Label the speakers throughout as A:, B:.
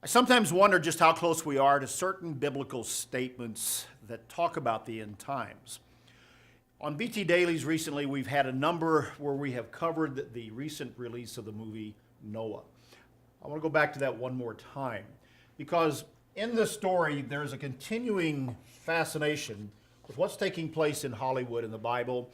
A: I sometimes wonder just how close we are to certain biblical statements that talk about the end times. On BT Dailies recently, we've had a number where we have covered the recent release of the movie Noah. I want to go back to that one more time because in this story, there's a continuing fascination with what's taking place in Hollywood and the Bible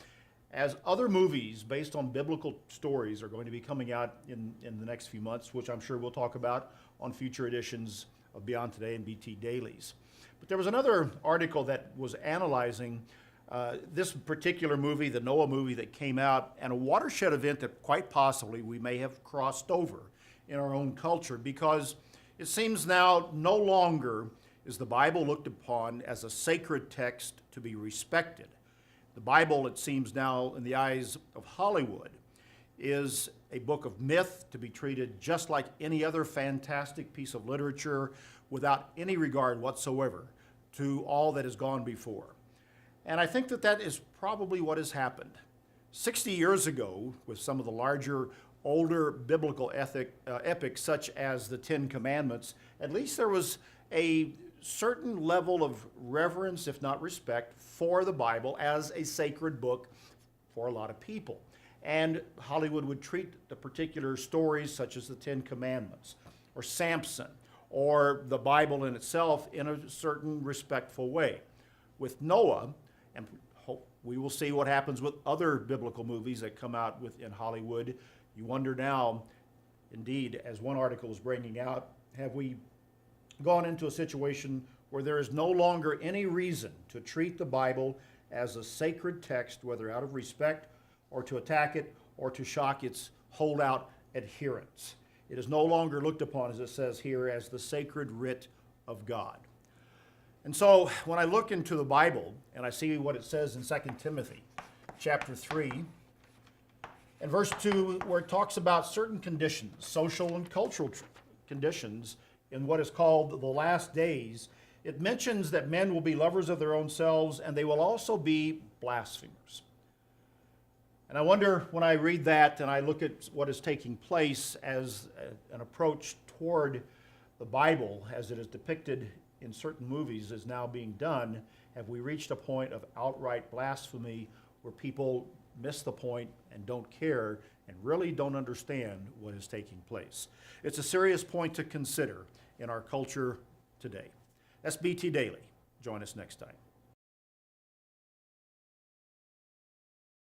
A: as other movies based on biblical stories are going to be coming out in the next few months, which I'm sure we'll talk about on future editions of Beyond Today and BT Dailies. But there was another article that was analyzing this particular movie, the Noah movie that came out, and a watershed event that quite possibly we may have crossed over in our own culture, because it seems now no longer is the Bible looked upon as a sacred text to be respected. The Bible, it seems now, in the eyes of Hollywood, is a book of myth to be treated just like any other fantastic piece of literature without any regard whatsoever to all that has gone before. And I think that that is probably what has happened. 60 years ago, with some of the larger, older biblical epics such as the Ten Commandments, at least there was a certain level of reverence, if not respect, for the Bible as a sacred book for a lot of people. And Hollywood would treat the particular stories such as the Ten Commandments or Samson or the Bible in itself in a certain respectful way. With Noah, and we will see what happens with other biblical movies that come out in Hollywood, you wonder now, indeed, as one article is bringing out, have we gone into a situation where there is no longer any reason to treat the Bible as a sacred text, whether out of respect or to attack it or to shock its holdout adherents. It is no longer looked upon, as it says here, as the sacred writ of God. And so when I look into the Bible and I see what it says in 2 Timothy chapter 3 and verse 2, where it talks about certain conditions, social and cultural conditions, in what is called the last days, it mentions that men will be lovers of their own selves and they will also be blasphemers. And I wonder when I read that and I look at what is taking place as an approach toward the Bible as it is depicted in certain movies is now being done, have we reached a point of outright blasphemy where people miss the point and don't care and really don't understand what is taking place? It's a serious point to consider in our culture today. That's BT Daily. Join us next time.